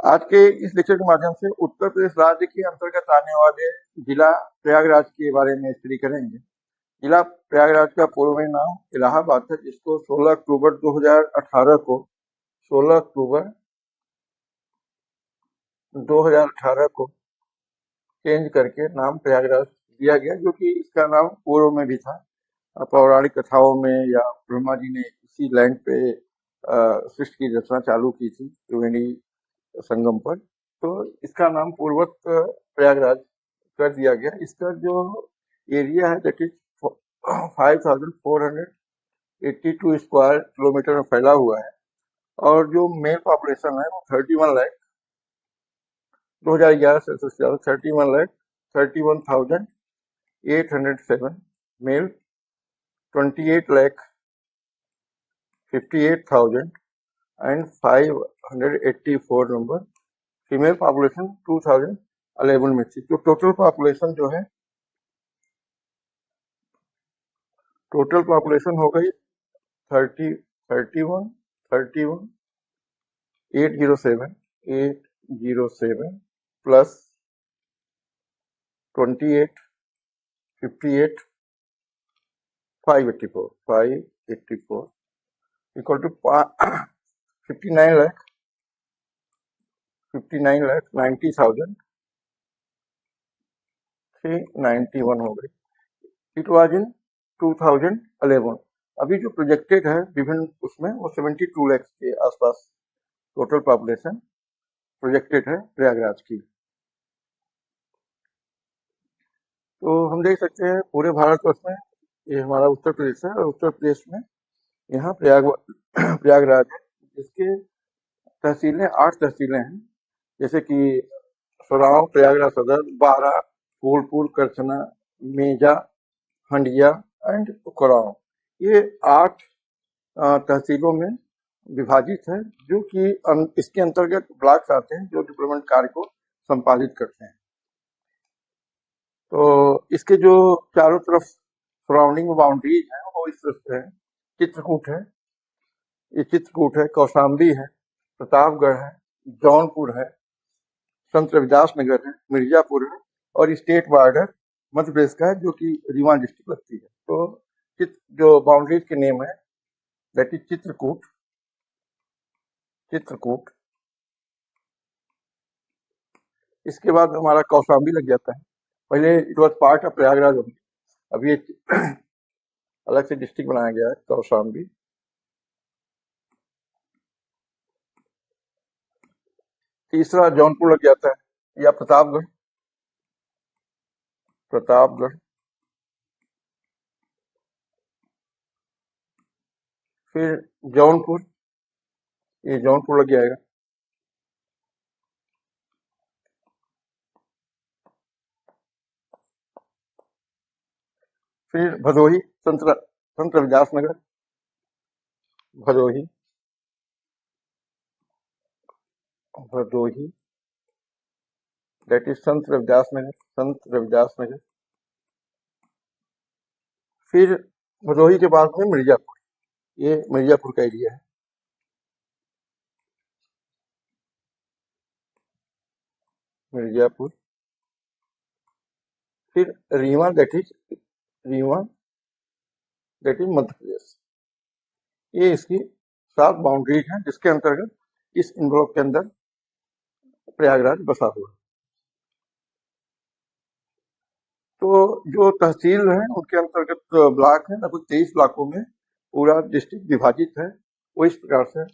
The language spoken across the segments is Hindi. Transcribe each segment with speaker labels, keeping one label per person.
Speaker 1: आज के इस लेक्चर के माध्यम से उत्तर प्रदेश राज्य के अंतर्गत आने वाले जिला प्रयागराज के बारे में स्टडी करेंगे। जिला प्रयागराज का पूर्व में नाम इलाहाबाद है, जिसको 16 अक्टूबर 2018 को 16 अक्टूबर 2018 को चेंज करके नाम प्रयागराज दिया गया, जो कि इसका नाम पूर्व में भी था। पौराणिक कथाओं में या ब्रह्मा जी ने इसी लैंड पे सृष्टि की रचना चालू की थी त्रिवेणी संगम पर, तो इसका नाम पूर्वत प्रयागराज कर दिया गया। इसका जो एरिया है दैट इज 5482 स्क्वायर किलोमीटर में फैला हुआ है, और जो मेल पॉपुलेशन है वो 31 lakh 2011 census 31,31,807 male, 28,58,584 number female population 2011 में थी। तो टोटल पॉपुलेशन जो है, टोटल पॉपुलेशन हो गई 807 प्लस 584 इक्वल टू 59,90,391 हो गई। इट वाज इन 2011। अभी जो प्रोजेक्टेड है विभिन्न उसमें वो 72 लाख के आसपास टोटल पॉपुलेशन प्रोजेक्टेड है प्रयागराज की। तो हम देख सकते हैं पूरे भारतवर्ष में ये हमारा उत्तर प्रदेश है, और उत्तर प्रदेश में यहाँ प्रयागराज है, जिसके तहसीलें 8 तहसीलें हैं, जैसे कि सोराव, प्रयागराज सदर, बारा, फूलपुर, करछना, मेजा, हंडिया एंड कोराव। ये 8 तहसीलों में विभाजित है, जो कि इसके अंतर्गत ब्लॉक्स आते हैं जो डेवलपमेंट कार्य को संपादित करते हैं। तो इसके जो चारों तरफ सराउंडिंग बाउंड्रीज हैं वो इस तरह से है। चित्रकूट है, ये चित्रकूट है, कौशाम्बी है, प्रतापगढ़ है, जौनपुर है, संत रविदास नगर है, मिर्जापुर है, और स्टेट बॉर्डर मध्य प्रदेश का है, जो कि रीवा डिस्ट्रिक्ट लगती है। तो जो बाउंड्रीज के नेम है दैट इज चित्रकूट, चित्रकूट। इसके बाद हमारा कौशाम्बी लग जाता है। पहले it was part of Prayagraj, अभी अलग से डिस्ट्रिक्ट बनाया गया है कौशाम्बी। तीसरा जौनपुर लग जाता है, या प्रतापगढ़, प्रतापगढ़। फिर जौनपुर, ये जौनपुर लग जाएगा। फिर भदोही, संत रविदास नगर, भदोही, भदोही दैट इज संत रविदास नगर, संत रविदास नगर। फिर भदोही के बाद में मिर्जापुर, ये मिर्जापुर का एरिया है। मिर्जापुर। फिर रीवा दैट इज मध्य प्रदेश। ये इसकी 7 बाउंड्रीज हैं, जिसके अंतर्गत इस इन्वॉल्व के अंदर प्रयागराज बसा हुआ है। तो जो तहसील है उनके अंतर्गत ब्लॉक है, लगभग 23 ब्लॉकों में पूरा डिस्ट्रिक्ट विभाजित है। वो इस प्रकार से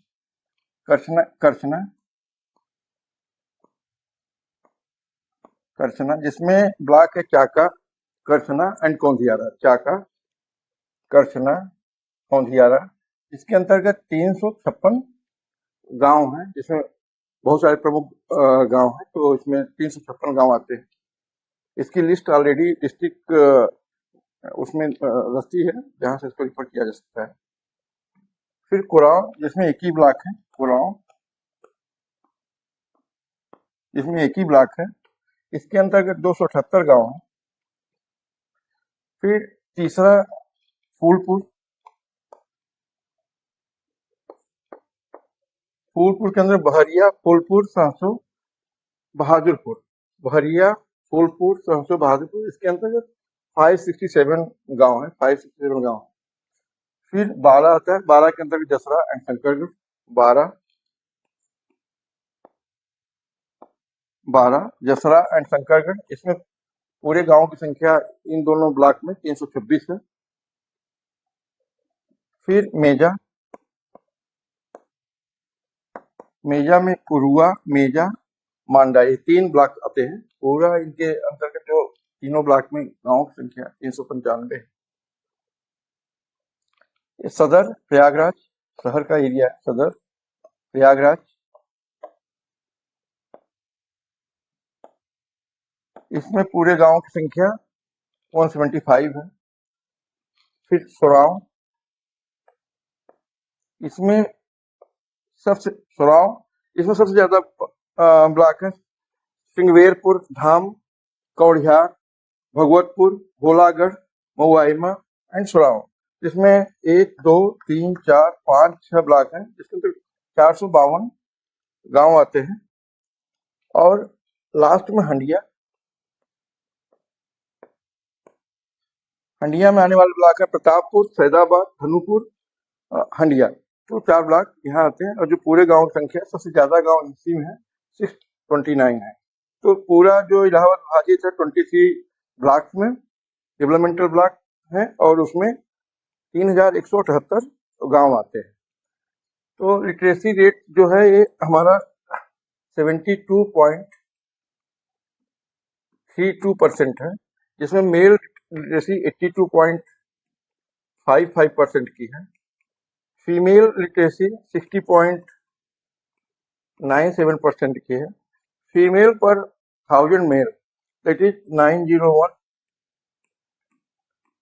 Speaker 1: करछना जिसमें ब्लॉक है चाका, करछना एंड कौंधियारा। चाका, करछना, कौंधियारा। इसके अंतर्गत 356 गांव हैं, जिसमें बहुत सारे प्रमुख गांव हैं, तो इसमें 356 गांव आते हैं। इसकी लिस्ट ऑलरेडी डिस्ट्रिक्ट उसमें रस्ती है, जहां से इसको रिफर किया जा सकता है। फिर कुराव, जिसमें एक ही ब्लॉक है, कुराव जिसमें एक ही ब्लॉक है, इसके अंतर्गत 278 गांव हैं। फिर तीसरा फूलपुर, फूलपुर के अंदर बहरिया, फूलपुर, सहसो, बहादुरपुर, बहरिया, फूलपुर, सहसो, बहादुरपुर, इसके अंतर्गत 567 गांव है, 567 गांव। फिर 12 आता है, 12 के अंतर्गत जसरा एंड शंकरगढ़, 12 जसरा एंड शंकरगढ़, इसमें पूरे गांव की संख्या इन दोनों ब्लॉक में 326 है। फिर मेजा, मेजा में कुरुआ, मेजा, मांडा, ये 3 ब्लॉक आते हैं। पूरा इनके अंतर्गत जो तीनों ब्लॉक में गांव की संख्या 395 है। ये सदर प्रयागराज, शहर का एरिया है सदर प्रयागराज। इसमें पूरे गांव की संख्या 175 है। फिर सोराव, इसमें सबसे ज्यादा ब्लॉक है। सिंगवेरपुर, धाम, कौड़ियार, भगवतपुर, गोलागढ़, महुआइमा एंड सोराव। इसमें 1, 2, 3, 4, 5, 6 ब्लॉक हैं, जिसके अंदर 452 गांव आते हैं। और लास्ट में हंडिया, हंडिया में आने वाले ब्लॉक है प्रतापपुर, सैदाबाद, धनुपुर, हंडिया। तो 4 ब्लॉक यहाँ आते हैं। और जो पूरे गांव की संख्या, सबसे ज्यादा गांव इसी में है, 629 है। तो पूरा जो इलाहाबाद विभाजित है 23 ब्लॉक में, डेवलपमेंटल ब्लॉक है, और उसमें 3178 गांव आते हैं। तो लिटरेसी रेट जो है ये हमारा 72.32% है, जिसमें मेल लिटरेसी 82.55% की है। फीमेल लिटरेसी 60.97% की है। फीमेल पर 1000 मेल, दैट इज 901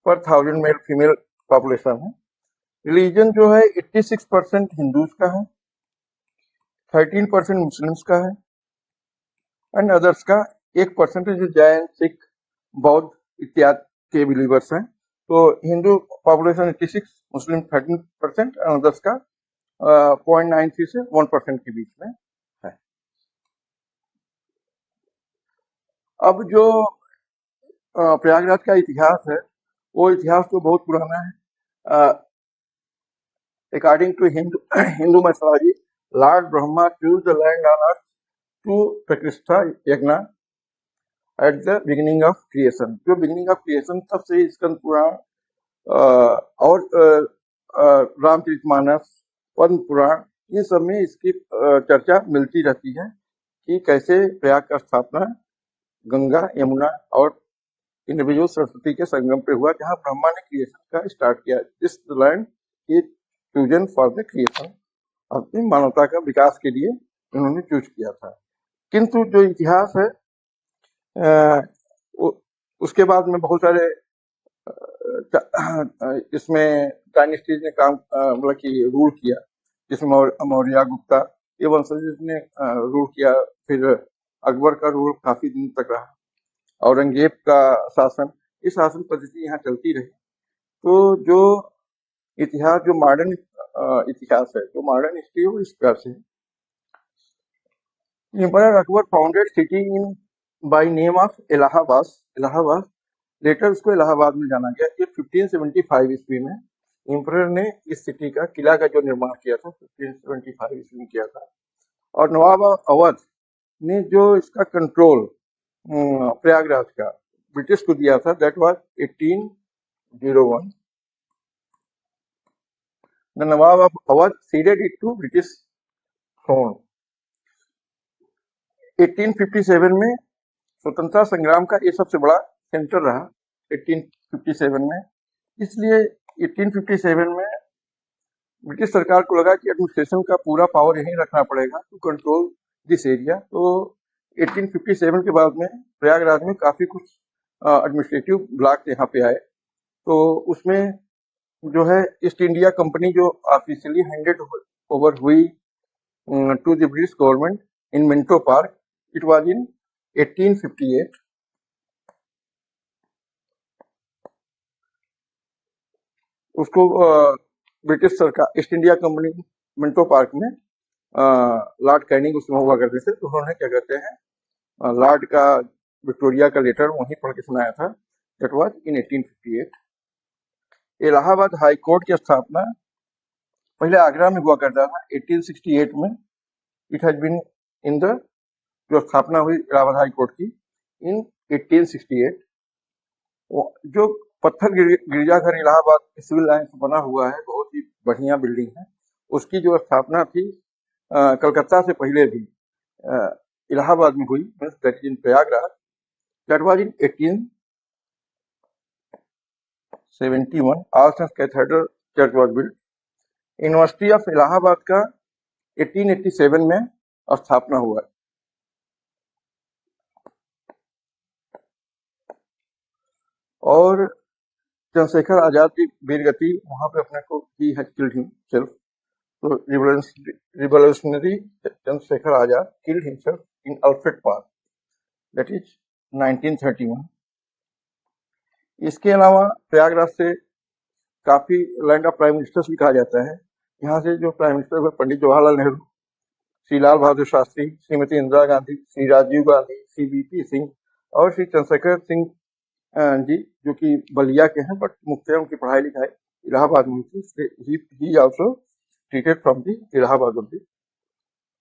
Speaker 1: पर 1000 मेल फीमेल पॉपुलेशन है। रिलीजन जो है 86% हिंदूज का है, 13% मुस्लिम्स का है, एंड अदर्स का 1% जो जैन, सिख, बौद्ध इत्यादि के बिलीवर्स हैं। तो Hindu population 86, Muslim 13% and others का 0.93 से 1% के बीच में है। अब जो प्रयागराज का इतिहास है, वो इतिहास तो बहुत पुराना है। According to Hindu mythology, Lord Brahma chose the land on earth to pratishtha yagya at the beginning of creation. जो बिगिनिंग ऑफ क्रिएशन, तब से स्कंद पुराण और रामचरितमानस, पद्म पुराण, ये सब में इसकी चर्चा मिलती रहती है कि कैसे प्रयाग का स्थापना गंगा, यमुना और इंडिविजुअल सरस्वती के संगम पे हुआ, जहां ब्रह्मा ने क्रिएशन का स्टार्ट किया। This land is chosen for the creation, अपनी मानवता का विकास के लिए उन्होंने चूज किया था। किंतु जो इतिहास है, उसके बाद में बहुत सारे इसमें डायनेस्टीज ने काम मतलब कि रूल किया, जिसमें मौर्य, गुप्ता, ये वंशज ने रूल किया। फिर अकबर का रूल काफी दिन तक रहा, औरंगजेब का शासन, ये शासन पद्धति यहाँ चलती रही। तो जो इतिहास, जो मॉडर्न इतिहास है, जो मॉडर्न हिस्ट्री है, वो इस प्रकार से emperor Akbar founded city in by name of Allahabad, later उसको इलाहाबाद में जाना गया। ये 1575 ईस्वी में एम्परर ने इस सिटी का, किला का जो निर्माण किया था, 1575 ईस्वी में किया था। और नवाब अवध ने जो इसका कंट्रोल प्रयागराज का ब्रिटिश को दिया था, that was 1801। The nawab of Awadh ceded it to British throne. 1857 में स्वतंत्रता संग्राम का ये सबसे बड़ा सेंटर रहा, 1857 में। इसलिए 1857 में ब्रिटिश सरकार को लगा कि एडमिनिस्ट्रेशन का पूरा पावर यहीं रखना पड़ेगा टू कंट्रोल दिस एरिया। तो 1857 के बाद में प्रयागराज में काफी कुछ एडमिनिस्ट्रेटिव ब्लॉक यहाँ पे आए। तो उसमें जो है ईस्ट इंडिया कंपनी जो ऑफिशियली हैंडेड ओवर हुई to the British government in Minto Park, it was in 1858। उसको ब्रिटिश सरकार, East India Company Minto Park में लॉर्ड कैनिंग उसमें हुआ करते थे, तो उन्होंने क्या कहते हैं लॉर्ड का विक्टोरिया का लेटर वहीं पढ़ के सुनाया था। That was in 1858। Allahabad high court की स्थापना पहले आगरा में हुआ करता था 1868 में। It has been in the जो स्थापना हुई इलाहाबाद हाई कोर्ट की इन 1868। जो पत्थर गिरजाघर इलाहाबाद सिविल लाइन से बना हुआ है, बहुत ही बढ़िया बिल्डिंग है। उसकी जो स्थापना थी कलकत्ता से पहले भी इलाहाबाद में हुई, that in Prayagraj. That was in 1871। Arts and cathedral church was built. University of Allahabad का 1887 में स्थापना हुआ। और चंद्रशेखर आजाद की वीरगति वहां पे अपने को ही है किल्ड हिमसेल्फ। तो revolutionary Chandrashekhar Azad killed himself in Alfred park, that is 1931। इसके अलावा प्रयागराज से काफी लैंड ऑफ प्राइम मिनिस्टर्स भी कहा जाता है। यहाँ से जो प्राइम मिनिस्टर हुए पंडित जवाहरलाल नेहरू, श्री लाल बहादुर शास्त्री, श्रीमती इंदिरा गांधी, श्री राजीव गांधी, श्री वीपी सिंह और श्री चंद्रशेखर सिंह जी, जो कि बलिया के हैं, बट मुख्यतः उनकी पढ़ाई लिखाई इलाहाबाद में हुई। ही also treated from the Allahabad only.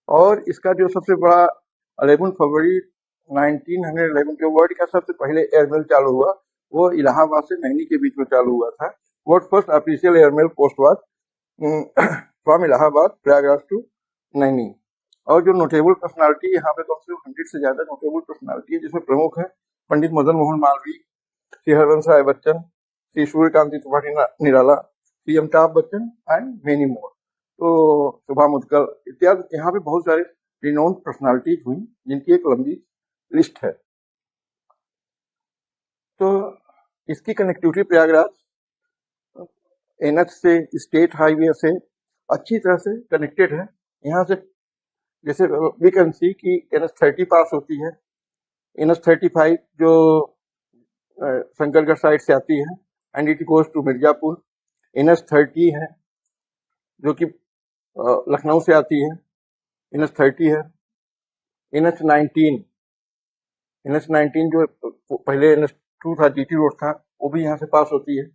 Speaker 1: और इसका जो सबसे बड़ा 11 फरवरी 1911 के वर्ल्ड का सबसे पहले एयरमेल चालू हुआ, वो इलाहाबाद से नैनी के बीच में चालू हुआ था। World first official airmail post was from Allahabad Prayagraj to Naini. और जो नोटेबल पर्सनालिटी यहाँ पे कम से कम 100 से ज्यादा नोटेबल पर्सनालिटी है, जिसमें प्रमुख है Pandit Madan Mohan Malviya, Shri Harivansh Rai Bachchan, Shri Suryakant Tripathi Nirala, Shri Amitabh Bachchan and many more. तो सुभा मुदगल इत्यादि यहाँ पे बहुत सारे रिनोन पर्सनालिटीज हुई, जिनकी एक लंबी लिस्ट है। तो इसकी कनेक्टिविटी प्रयागराज एनएच से, स्टेट हाईवे से अच्छी तरह से कनेक्टेड है। यहाँ से जैसे वी कैन सी कि NH30 पास होती है, NH35 जो शंकरगढ़ साइड से आती है and it goes to Mirzapur. NH30 है जो कि लखनऊ से आती है, NH30 है। NH19 जो पहले NH2 था, GT रोड था, वो भी यहाँ से पास होती है,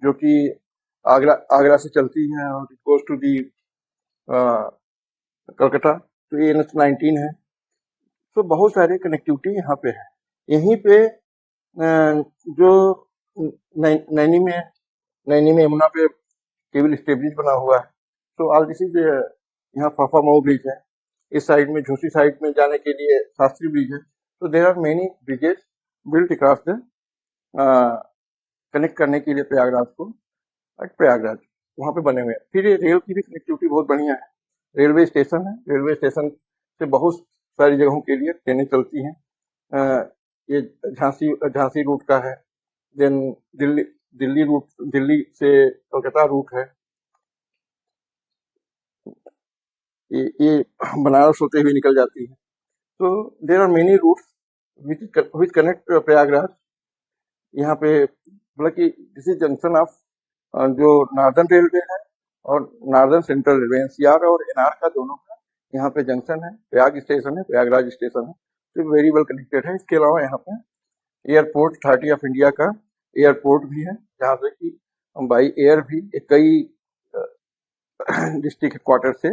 Speaker 1: जो कि आगरा से चलती है और it goes to the Calcutta. तो ये NH19 है। तो बहुत सारे कनेक्टिविटी यहाँ पे है। यहीं पे जो नैनी में यमुना पे केबल स्टे ब्रिज बना हुआ है। तो ऑल दिस इज यहाँ फाफा मऊ ब्रिज है। इस साइड में झूसी साइड में जाने के लिए शास्त्री ब्रिज है। तो there are many bridges built across the connect करने के लिए प्रयागराज को, प्रयागराज वहाँ पे बने हुए हैं। फिर ये रेल की भी कनेक्टिविटी बहुत बढ़िया है। रेलवे स्टेशन है, रेलवे स्टेशन से बहुत सारी जगहों के लिए ट्रेनें चलती हैं। ये झांसी रूट का है, देन दिल्ली से कोलकाता रूट है, ये बनारस होते हुए निकल जाती है। तो there are many routes which connect Prayagraj. यहाँ पे मतलब कि दिस इज जंक्शन ऑफ जो नॉर्दर्न रेलवे है और नॉर्दर्न सेंट्रल रेलवे, NCR और NR का दोनों का यहाँ पे जंक्शन है। प्रयाग स्टेशन है, प्रयागराज स्टेशन है, तो वेरी वेल कनेक्टेड है। इसके अलावा यहाँ पे एयरपोर्ट अथॉरिटी ऑफ इंडिया का एयरपोर्ट भी है, जहाँ से कि बाई एयर भी कई डिस्ट्रिक्ट हेडक्वार्टर से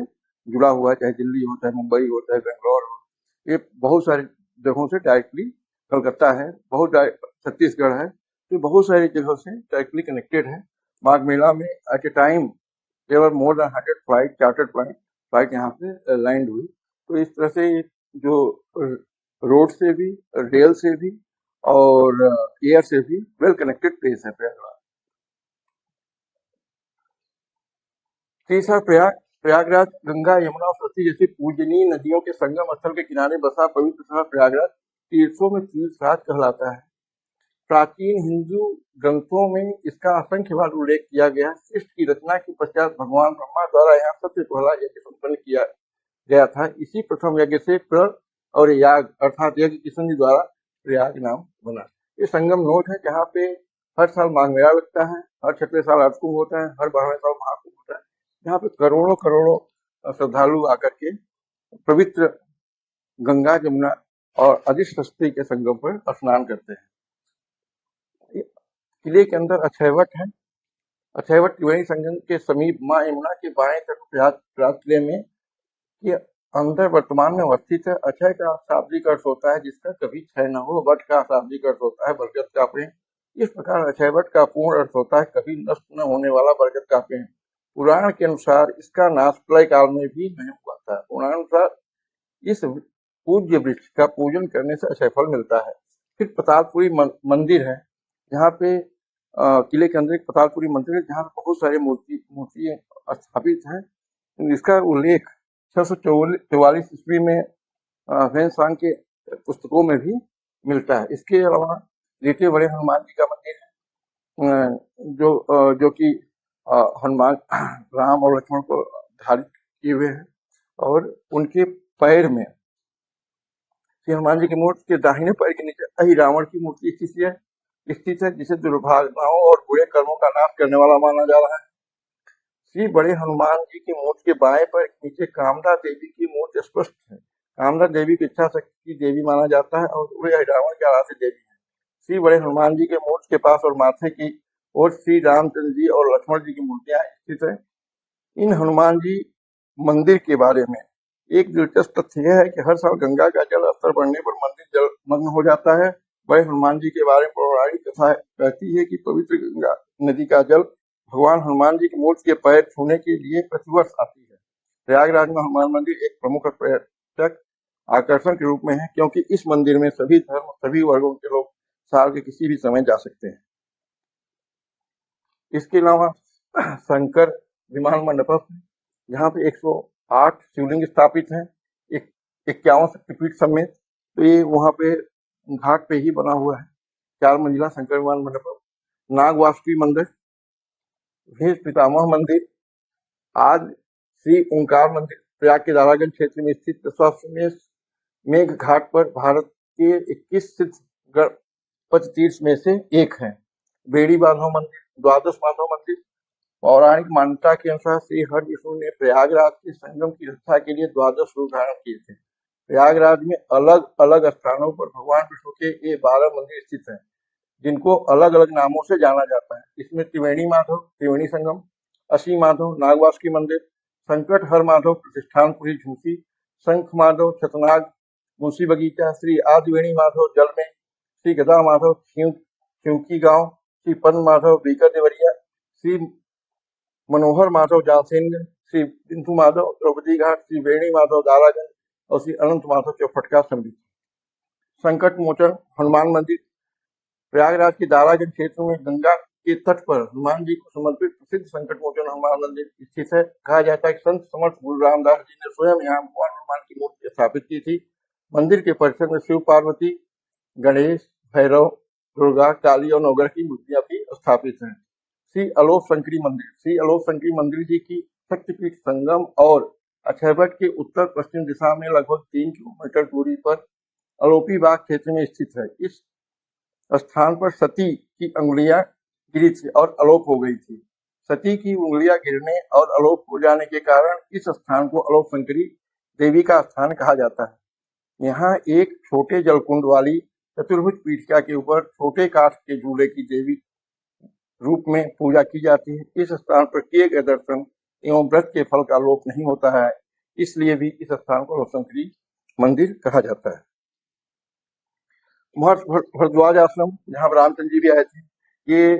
Speaker 1: जुड़ा हुआ है, चाहे दिल्ली हो, चाहे मुंबई हो, चाहे बेंगलोर हो। ये बहुत सारी जगहों से डायरेक्टली, कलकत्ता है, छत्तीसगढ़ है, तो बहुत सारी जगहों से डायरेक्टली कनेक्टेड है। माघ मेला में at a time there were more than 100 flight, chartered flight यहाँ से लैंड हुई। तो इस तरह से जो रोड से भी, रेल से भी और एयर से भी वेल कनेक्टेड प्लेस है प्रयागराज। तीसरा प्रयागराज गंगा, यमुना और सरस्वती जैसी पूजनीय नदियों के संगम स्थल के किनारे बसा पवित्र शहर प्रयागराज तीर्थों में तीर्थराज कहलाता है। प्राचीन हिंदू ग्रंथों में इसका असंख्य बार उल्लेख किया गया। सृष्टि की रचना के पश्चात भगवान ब्रह्मा द्वारा यहाँ सबसे पहला यज्ञ संपन्न किया गया था। इसी प्रथम यज्ञ से प्र और याग अर्थात यज्ञ किशन जी द्वारा प्रयाग नाम बना। ये संगम नोट है, जहाँ पे हर साल माघ मेला लगता है, हर 6वें साल अर्थकुंभ होता है, हर 12वें साल महाकुंभ होता है। यहाँ पे करोड़ों श्रद्धालु आकर के पवित्र गंगा, जमुना और अधिशक्ति के संगम पर स्नान करते हैं। किले के अंदर अक्षयवट है। अक्षयवट त्रिवेणी संगम के समीप मां यमुना के बाएं तट प्रयाग किले में के अंदर वर्तमान में अवस्थित है। अक्षय का शाब्दिक अर्थ होता है जिसका कभी क्षय न हो। वट का शाब्दिक अर्थ होता है बरगद का पेड़। इस प्रकार अक्षयवट का पूर्ण अर्थ होता है कभी नष्ट न होने वाला बरगद का पेड़। पुराण के अनुसार इसका नाश प्रलय काल में भी नहीं हुआ था। पुराणानुसार इस पूज्य वृक्ष का पूजन करने से अक्षय फल मिलता है। फिर पतालपुरी मंदिर है। यहाँ पे किले के अंदर एक पतालपुरी मंदिर है जहाँ बहुत सारे मूर्ति स्थापित है। इसका उल्लेख 644 ईस्वी में ह्वेन-त्सांग के पुस्तकों में भी मिलता है। इसके अलावा द्वितीय बड़े हनुमान जी का मंदिर है जो कि हनुमान राम और लक्ष्मण को धारित किए हुए हैं और उनके पैर में श्री हनुमान जी की मूर्ति के दाहिने पैर के नीचे अहिरावण की मूर्ति स्थित है जिसे दुर्भावनाओं और बुरे कर्मों का नाश करने वाला माना जा रहा है। श्री बड़े हनुमान जी की मूर्ति के बाएं पैर के नीचे कामदा देवी की मूर्ति स्पष्ट है। कामदा देवी की इच्छा शक्ति की देवी माना जाता है और वे अहिरावण की आराध्य देवी है। श्री बड़े हनुमान जी के मूर्ति के पास और माथे की ओर श्री रामचंद्र जी और लक्ष्मण जी की मूर्तियां स्थित है। इन हनुमान जी मंदिर के बारे में एक दिलचस्प तथ्य यह है कि हर साल गंगा का जल स्तर बढ़ने पर मंदिर जलमग्न हो जाता है। बड़े हनुमान जी के बारे में पौराणिक कथा कहती है कि पवित्र गंगा नदी का जल भगवान हनुमान जी की मूर्ति के पैर छूने के लिए प्रतिवर्ष आती है। प्रयागराज में हनुमान मंदिर एक प्रमुख पर्यटक आकर्षण के रूप में है क्योंकि इस मंदिर में सभी धर्म सभी वर्गों के लोग साल के किसी भी समय जा सकते हैं। इसके अलावा शंकर विमान मंडप जहाँ पे 108 शिवलिंग स्थापित हैं, 51 शक्तिपीठ समेत। तो ये वहाँ पे घाट पे ही बना हुआ है। 4 मंजिला शंकर विमान मंडप। नाग वासुकी मंदिर, भेष पितामह मंदिर, आज श्री ओंकार मंदिर प्रयाग के दारागंज क्षेत्र में स्थित दशाश्वमेध मेघ घाट पर भारत के 21 सिद्ध गणपति तीर्थ में से एक है। बेड़ी माधव मंदिर, द्वादश माधव मंदिर। पौराणिक मान्यता के अनुसार श्री हरि विष्णु ने प्रयागराज के संगम की रक्षा के लिए 12 रूप धारण किए थे। प्रयागराज में अलग अलग स्थानों पर भगवान विष्णु के ये 12 मंदिर स्थित हैं जिनको अलग अलग नामों से जाना जाता है। इसमें त्रिवेणी माधव, त्रिवेणी संगम, असी माधव, नागवासुकी मंदिर, संकट हर माधव, प्रतिष्ठानपुरी झूसी, शंख माधव, छतनाग, मुंशी बगीचा, श्री आदिवेणी माधव जल में, श्री गदा माधव खिउकी गांव, श्री पद्म माधव बीकर देवरिया, श्री मनोहर माधव जासेंद्र, श्री बिंदु माधव द्रौपदी घाट, श्री वेणी माधव दारागंज और श्री अनंत माधव चौपटका समिति। संकट मोचन हनुमान मंदिर प्रयागराज के दारागंज क्षेत्र में गंगा के तट पर हनुमान जी को समर्पित प्रसिद्ध संकट मोचन हनुमान मंदिर स्थित है। कहा जाता है कि संत समर्थ गुरु रामदास जी ने स्वयं यहाँ भगवान हनुमान की मूर्ति स्थापित की थी। मंदिर के परिसर में शिव पार्वती, गणेश, भैरव, दुर्गा, काली और नवग्रह की मूर्तियां भी स्थापित हैं। श्री अलोक शंकरी मंदिर, श्री अलोक शंकरी मंदिर जी की शक्तिपीठ संगम और अक्षयवट के उत्तर पश्चिम दिशा में लगभग 3 किलोमीटर दूरी पर अलोपी बाग क्षेत्र में स्थित है। इस स्थान पर सती की अंगुलियां गिरी थी और अलोप हो गई थी। सती की उंगलियां गिरने और अलोप हो जाने के कारण इस स्थान को अलोक शंकरी देवी का स्थान कहा जाता है। यहाँ एक छोटे जलकुंड वाली चतुर्भुज पीठिका के ऊपर छोटे काठ के झूले की देवी रूप में पूजा की जाती है। इस स्थान पर किए गए दर्शन एवं व्रत के फल का लोप नहीं होता है, इसलिए भी इस स्थान को शंकरी मंदिर कहा जाता है। भरद्वाज आश्रम जहाँ रामचंद्र जी भी आए थे, ये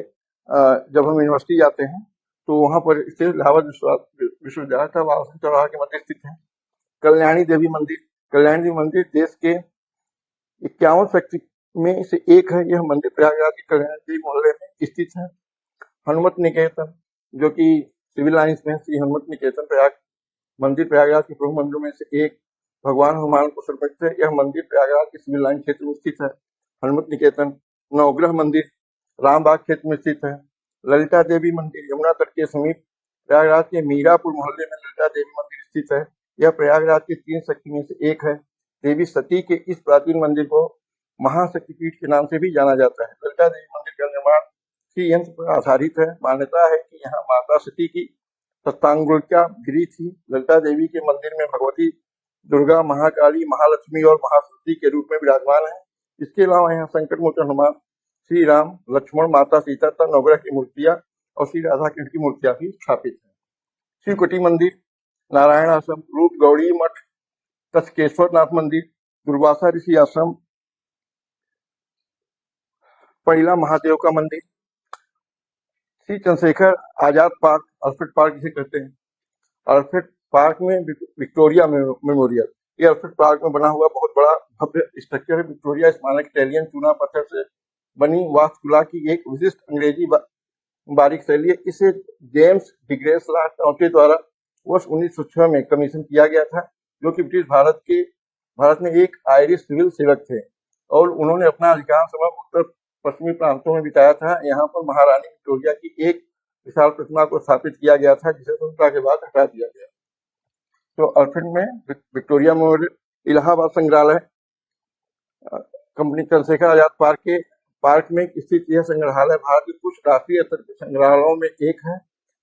Speaker 1: जब हम यूनिवर्सिटी जाते हैं तो वहां पर स्थित इलाहाबाद विश्वविद्यालय था, वहां चौराहा के मंदिर स्थित है। कल्याणी देवी मंदिर, कल्याणी देवी मंदिर देश के 51 शक्ति में से एक है। यह मंदिर प्रयागराज के कल्याणी देवी मोहल्ले में स्थित है। हनुमत निकेतन जो कि सिविल लाइन्स में श्री हनुमत निकेतन प्रयाग मंदिर प्रयागराज के प्रमुख मंदिरों में से एक भगवान हनुमान को समर्पित है। यह मंदिर प्रयागराज के सिविल लाइन क्षेत्र में स्थित है। हनुमत निकेतन। नवग्रह मंदिर रामबाग क्षेत्र में स्थित है। ललिता देवी मंदिर यमुना तट के समीप प्रयागराज के मीरापुर मोहल्ले में ललिता देवी मंदिर स्थित है। यह प्रयागराज की 3 शक्ति में से एक है। देवी सती के इस प्राचीन मंदिर को महाशक्तिपीठ के नाम से भी जाना जाता है। ललिता देवी मंदिर का निर्माण श्री यंत्र पर आधारित है। मान्यता है कि यहाँ माता सती की सप्तांगुलिका गिरी थी। ललिता देवी के मंदिर में भगवती दुर्गा, महाकाली, महालक्ष्मी और महासरस्वती के रूप में विराजमान है। इसके अलावा यहाँ संकट मोचन हनुमान, श्री राम, लक्ष्मण, माता सीता तथा नवग्रह की मूर्तियां और श्री राधा कृष्ण की मूर्तियां भी स्थापित है। शिवकुटी मंदिर, नारायण आश्रम, रूप गौड़ी मठ, तक्षकेश्वर नाथ मंदिर, दुर्वासा ऋषि आश्रम, पहिला महादेव का मंदिर, Shri Chandrashekhar Azad park, Alfred park जिसे कहते हैं, अल्फ्रेड पार्क में विक्टोरिया मेमोरियल, ये अल्फ्रेड पार्क में बना हुआ बहुत बड़ा भव्य स्ट्रक्चर है। विक्टोरिया स्मारक इटालियन चूना पत्थर से बनी वास्तुकला की एक विशिष्ट अंग्रेजी बारीक शैली है। इसे जेम्स डिग्रेस के द्वारा वर्ष 1906 में कमीशन किया गया था, जो कि ब्रिटिश भारत में एक आयरिश सिविल सेवक थे और उन्होंने अपना अधिकांश समय उत्तर पश्चिमी प्रांतों में बिताया था। यहाँ पर महारानी विक्टोरिया की एक विशाल प्रतिमा को स्थापित किया गया था, जिसे स्वतंत्रता के बाद हटा दिया गया। तो अल्फ्रेड में विक्टोरिया मेमोरियल, इलाहाबाद संग्रहालय, कंपनी चंद्रशेखर आजाद पार्क में स्थित यह संग्रहालय भारत के कुछ राष्ट्रीय स्तर के संग्रहालयों में एक है।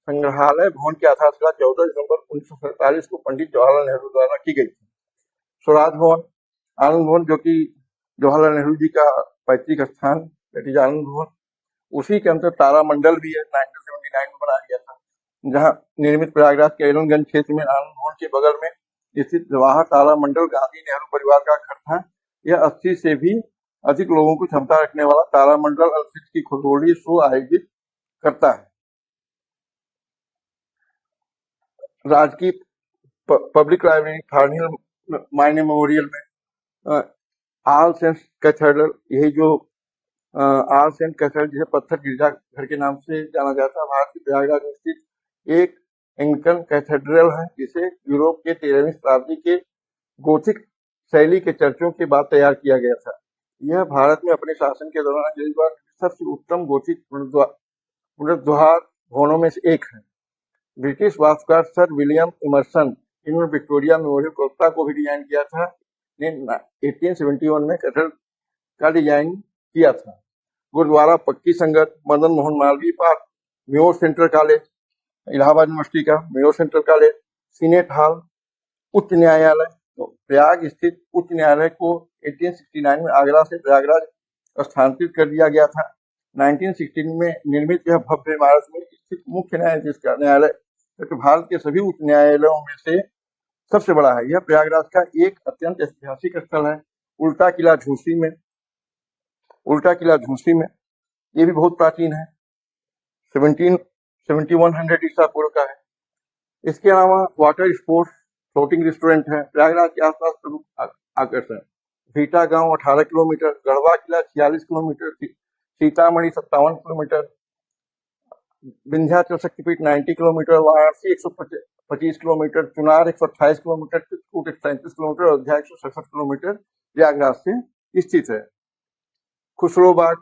Speaker 1: संग्रहालय भवन की आधारशिला 14 दिसंबर 1947 को पंडित जवाहरलाल नेहरू द्वारा की गई थी। स्वराज भवन, आनंद भवन, जो कि जवाहरलाल नेहरू जी का पैतृक स्थान आनंद भवन, उसी के अंदर तारामंडल भी है, 1979 में बनाया गया था, जहां निर्मित प्रयागराज के एलनगंज क्षेत्र में आनंद भवन के बगल में स्थित जवाहर तारामंडल गांधी नेहरू परिवार का घर था। यह 80 से भी अधिक लोगों की क्षमता रखने वाला तारामंडल अंतरिक्ष की खगोलीय शो आयोजित करता है। राजकीय पब्लिक लाइब्रेरी, थार्नियल माइन मेमोरियल में आल सेंट्स कैथेड्रल, यही जो आल सेंट कैथेड्रल जिसे पत्थर गिरजाघर के नाम से जाना जाता है, भारत के प्रयागराज में स्थित एक एंग्लिकन कैथेड्रल है, जिसे यूरोप के 13वीं शताब्दी के गोथिक शैली के चर्चों के बाद तैयार किया गया था। यह भारत में अपने शासन के दौरान सबसे उत्तम गोथिक पुनरुद्धार भवनों में से एक है। ब्रिटिश वास्तुकार सर विलियम इमर्सन, इन्होंने विक्टोरिया मेमोरियल कोलकाता को भी डिजाइन किया था, ने 1871 में कैथेड्रल का डिजाइन किया था। Gurudwara, Pakki Sangat, Madan Mohan Malviya park, Mayo central college, Allahabad university का Mayo central college, senate hall, उच्च न्यायालय। तो प्रयाग स्थित उच्च न्यायालय को 1869 में आगरा से प्रयागराज स्थानांतरित कर दिया गया था। 1916 में निर्मित यह भव्य इमारत में स्थित मुख्य न्यायाधीश का न्यायालय तो भारत के सभी उच्च न्यायालयों में से सबसे बड़ा है। यह प्रयागराज का एक अत्यंत ऐतिहासिक स्थल है। उल्टा किला झूसी में ये भी बहुत प्राचीन है, 1700 ईसा पूर्व का है। इसके अलावा वाटर स्पोर्ट्स फ्लोटिंग रेस्टोरेंट है। प्रयागराज के आसपास प्रमुख आकर्षण, भीटा गांव 18 किलोमीटर, गढ़वा किला 46 किलोमीटर, सीतामढ़ी 57 किलोमीटर, विंध्याचल शक्तिपीठ 90 kilometre, Varanasi 125 kilometre, Chunar 128 kilometre, Chitrakoot 137 kilometre, Ayodhya 167 kilometre Prayagraj से स्थित है। खुसरोबाग,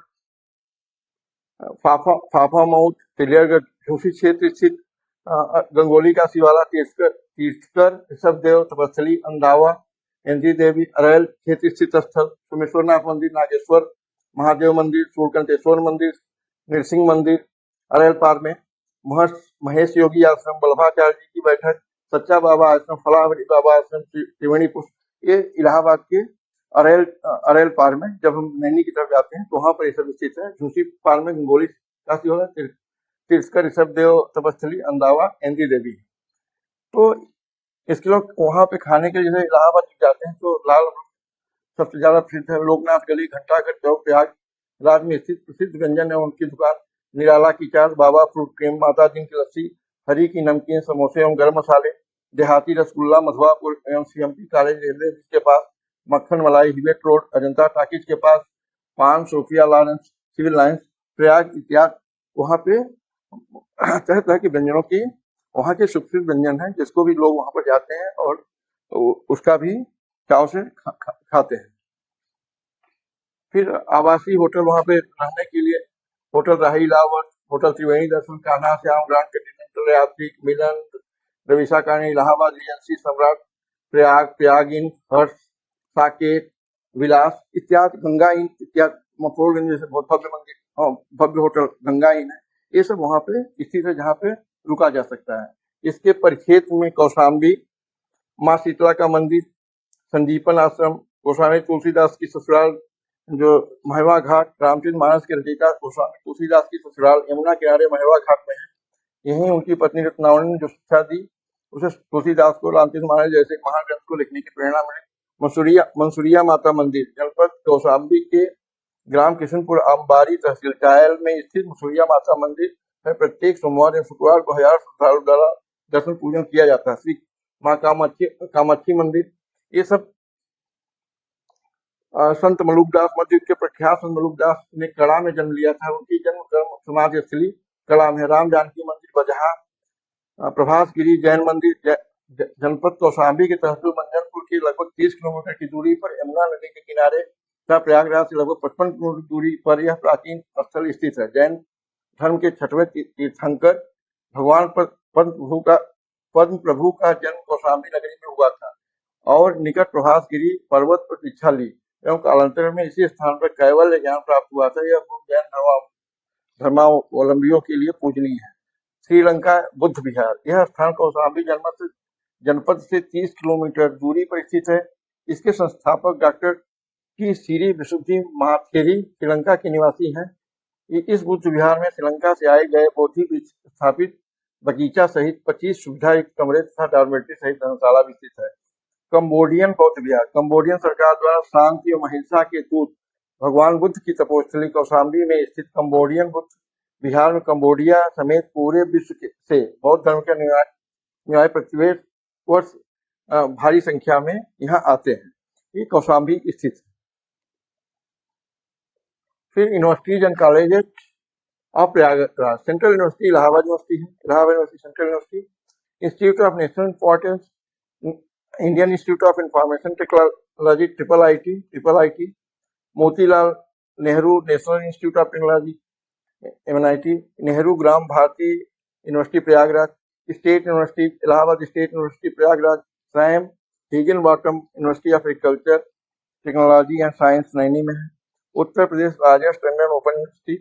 Speaker 1: फाफामौत, तिलियरगढ़ झूसी क्षेत्र स्थित गंगोली का शिवाला, तीर्थकर, ऋषभदेव, तपस्थली, अंदावा, एंजी देवी, अरैल क्षेत्र स्थित स्थल, सोमेश्वरनाथ मंदिर, नागेश्वर महादेव मंदिर, सूर्यकंठेश्वर मंदिर, नृसिंह मंदिर, अरैल पार में महेश योगी आश्रम, वल्लभाचार्य जी की बैठक, सच्चा बाबा आश्रम, फलाहरी बाबा आश्रम, त्रिवेणी पुष्प, ये इलाहाबाद के अरैल पार में जब हम नैनी की तरफ जाते हैं तो वहां पर ये सब स्थित है। झूसी पार में गंगोली का शिवाला, तीर्थकर, ऋषभदेव, तपस्थली, अंदावा, एंदी देवी। तो इसके लोग वहां पे खाने के लिए जैसे इलाहाबाद जाते हैं तो लाल सबसे ज्यादा प्रसिद्ध है। लोकनाथ गली, घंटाघर चौक, प्रयागराज में स्थित प्रसिद्ध व्यंजन है उनकी दुकान, निराला की चाट, बाबा फ्रूट क्रीम, माता दिन की लस्सी, हरी की नमकीन, समोसे एवं गर्म मसाले, देहाती रसगुल्ला, मधुआपुर एवं सीएमपी कॉलेज रेलवे के पास, मक्खन मलाई, हिबेट रोड, अजंता टाकीज के पास, पान, Sophia Lawrence, Civil Lines, Prayag इत्यादि। वहां पे तरह तरह के व्यंजनों की वहां के सुप्रसिद्ध व्यंजन है, जिसको भी लोग वहां पर जाते हैं और उसका भी चाव से खाते हैं। फिर आवासीय होटल वहां पे रहने के लिए होटल राही लावर, होटल त्रिवेणी दर्शन, कान्हा श्याम, ग्रांड कंटिनेंटल, यात्रिक, मिलन, रविशा कानी, इलाहाबाद रिजेंसी, सम्राट, प्रयाग इन, हर्ष, साकेत, विलास इत्यादि, गंगा इन इत्यादि, मफलोगंज जैसे बहुत भव्य मंदिर, भव्य होटल गंगा इन है। ये सब वहां पे स्थित है जहाँ पे रुका जा सकता है। इसके परिक्षेत्र में कौशाम्बी, माँ शीतला का मंदिर, संदीपन आश्रम, गोस्वामी तुलसीदास की ससुराल जो महवा घाट, रामचरित मानस के रचयिता गोस्वामी तुलसीदास की ससुराल यमुना किनारे महवा घाट में है। यहीं उनकी पत्नी रत्नावली ने जो शिक्षा दी उसे तुलसीदास को रामचरित मानस जैसे महान ग्रंथ को लिखने की प्रेरणा मिली। मंसूरिया माता मंदिर जनपद कौशाम्बी के ग्राम किशनपुर अंबारी तहसील चायल में स्थित मंसूरिया माता मंदिर में प्रत्येक सोमवार या शुक्रवार को हजारों श्रद्धालुओं द्वारा दर्शन पूजन किया जाता है। श्री माँ कामाक्षी मंदिर, ये सब संत मलुकदास मध्य के प्रख्यात संत मलुकदास ने कड़ा में जन्म लिया था। उनकी जन्म कर्म समाज स्थली कड़ा में। राम जानकी मंदिर बजहा, प्रभास गिरी जैन मंदिर जनपद कौशाम्बी के तहसील मंजनपुर की लगभग 30 किलोमीटर की दूरी पर यमुना नदी के किनारे तथा प्रयागराज से लगभग 55 किलोमीटर दूरी पर यह प्राचीन स्थल स्थित है। जैन धर्म के 6वें तीर्थंकर भगवान पद्म प्रभु का जन्म कौशाम्बी नगरी में हुआ था और निकट प्रभास गिरी पर्वत पर दीक्षा ली एवं कालांतर में इसी स्थान पर कैवल्य ज्ञान प्राप्त हुआ था। यह जैन धर्मावलंबियों के लिए पूजनीय है। श्रीलंका बुद्ध विहार, यह स्थान कौशाम्बी जनपद से 30 किलोमीटर दूरी पर स्थित है। इसके संस्थापक डॉक्टर की श्री विशुद्धि महाथेरी श्रीलंका के निवासी हैं। इस बुद्ध विहार में श्रीलंका से आए गए बोधि स्थापित बगीचा सहित 25 सुविधायुक्त कमरे तथा डॉर्मेट्री सहित धर्मशाला भी स्थित है। कंबोडियन बौद्ध विहार, कंबोडियन सरकार द्वारा शांति और अहिंसा के दूत भगवान बुद्ध की तपोस्थली कौशाम्बी में स्थित कंबोडियन बुद्ध विहार में कंबोडिया समेत पूरे विश्व से बौद्ध धर्म के अनुयायी प्रतिवेश वर्ष भारी संख्या में यहाँ आते हैं। ये कौशाम्बी स्थित है। फिर universities and colleges of Prayagraj, central university Allahabad university है, Allahabad university central university, institute of national importance, Indian institute of information technology triple IT, Motilal Nehru national institute of technology MNIT, Nehru Gram Bharati university Prayagraj, state university Allahabad, state university Prayagraj, Sam Higginbottom university of agriculture technology and science Naini में है। Uttar Pradesh Rajesh Tandon open university,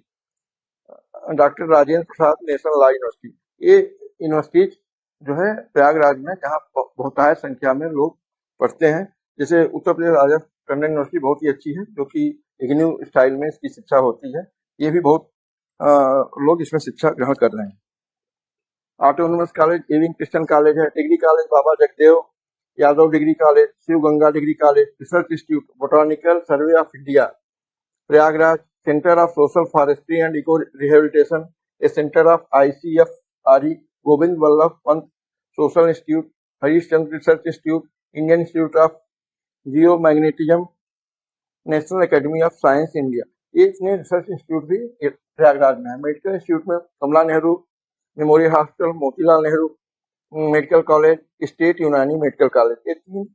Speaker 1: doctor Rajendra Prasad national law university, ये यूनिवर्सिटीज जो है प्रयागराज में जहाँ बहुतायत संख्या में लोग पढ़ते हैं। जैसे उत्तर प्रदेश राजेश टंडन यूनिवर्सिटी बहुत ही अच्छी है, जो कि इग्नू स्टाइल में इसकी शिक्षा होती है। ये भी बहुत लोग इसमें शिक्षा ग्रहण कर रहे हैं। Autonomous college Ewing Christian College है। Degree college Baba Jagdev Yadav degree college, Shiv Ganga degree college, research institute botanical survey of India Prayagraj, centre of social forestry and eco rehabilitation, a centre of ICFRE, Govind Vallabh Pant social institute, Harish Chandra research institute, Indian institute of geomagnetism, national academy of science India, ये इतने रिसर्च इंस्टीट्यूट भी प्रयागराज में है। मेडिकल इंस्टीट्यूट में Kamla Nehru memorial hospital, Motilal Nehru medical college, state Unani medical college, ये 3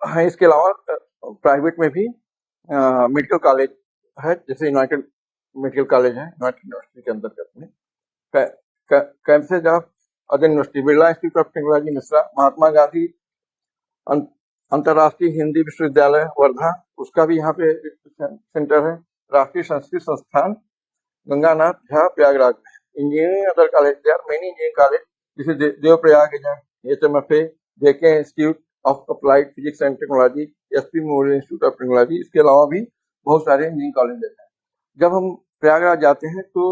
Speaker 1: हैं। इसके अलावा प्राइवेट में भी मेडिकल कॉलेज है, जैसे यूनाइटेड मेडिकल कॉलेज है यूनाइटेड यूनिवर्सिटी के अंतर्गत में। Campuses of other university, Birla institute of technology Mishra, Mahatma Gandhi अंतर्राष्ट्रीय हिंदी विश्वविद्यालय वर्धा, उसका भी यहाँ पे सेंटर है। राष्ट्रीय संस्कृत संस्थान गंगानाथ झा प्रयागराज में। Engineering other college, there many engineering college, जैसे Devprayag HMFA, JK institute of applied physics and technology, SP memorial institute of technology, इसके अलावा भी बहुत सारे इंजीनियरिंग कॉलेज हैं। जब हम प्रयागराज जाते हैं तो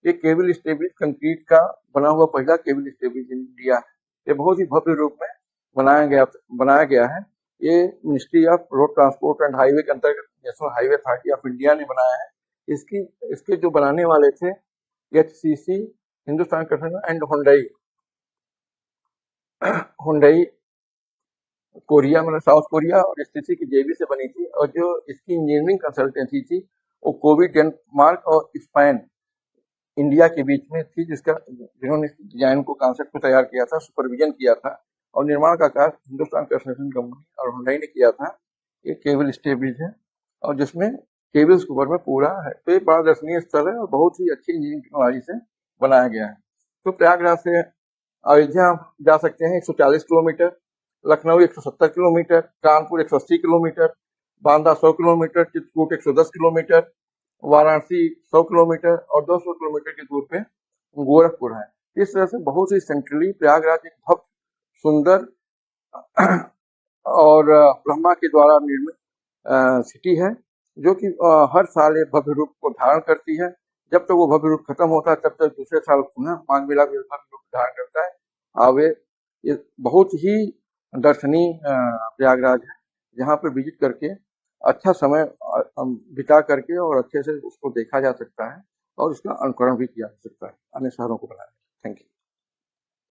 Speaker 1: ये केबल स्टेब्लिश कंक्रीट का बना हुआ पहला केबल स्टेब्लिश इंडिया है। ये बहुत ही भव्य रूप में बनाया गया है। ये ministry of road transport and highway के अंतर्गत national highway authority of India ने बनाया है। इसके जो बनाने वाले थे HCC, Hindustan construction and Hyundai Korea मतलब साउथ कोरिया और SCC की JV से बनी थी। और जो इसकी इंजीनियरिंग कंसल्टेंसी थी वो कोविड डेनमार्क और स्पेन इंडिया के बीच में थी, जिन्होंने डिजाइन को कॉन्सेप्ट को तैयार किया था, सुपरविजन किया था और निर्माण का कार्य हिंदुस्तान कंस्ट्रक्शन कंपनी और हुंडई ने किया था। ये केबल स्टेब्लिश है और जिसमें केबल्स के ऊपर में पूरा है। तो ये बड़ा दर्शनीय स्थल है और बहुत ही अच्छी इंजीनियरिंग टेक्नोलॉजी से बनाया गया है। तो प्रयागराज से अयोध्या जा सकते हैं 140 kilometre, Lucknow 170 kilometre, Kanpur 180 kilometre, Banda 100 kilometre, Chitrakoot 110 kilometre, Varanasi 100 kilometre और 200 किलोमीटर की दूर पे गोरखपुर है। इस तरह से बहुत ही सेंट्रली प्रयागराज एक भव्य, सुंदर और ब्रह्मा के द्वारा निर्मित सिटी है, जो कि हर साल एक भव्य रूप को धारण करती है। जब तक वो भव्य रूप खत्म होता है, तब तक दूसरे साल पुनः माघ मेला भी भव्य रूप धारण करता है। वे ये बहुत ही दर्शनीय प्रयागराज है, जहाँ पर विजिट करके अच्छा समय बिता करके और अच्छे से उसको देखा जा सकता है और उसका अनुकरण भी किया जा सकता है अन्य शहरों को बनाने। Thank you.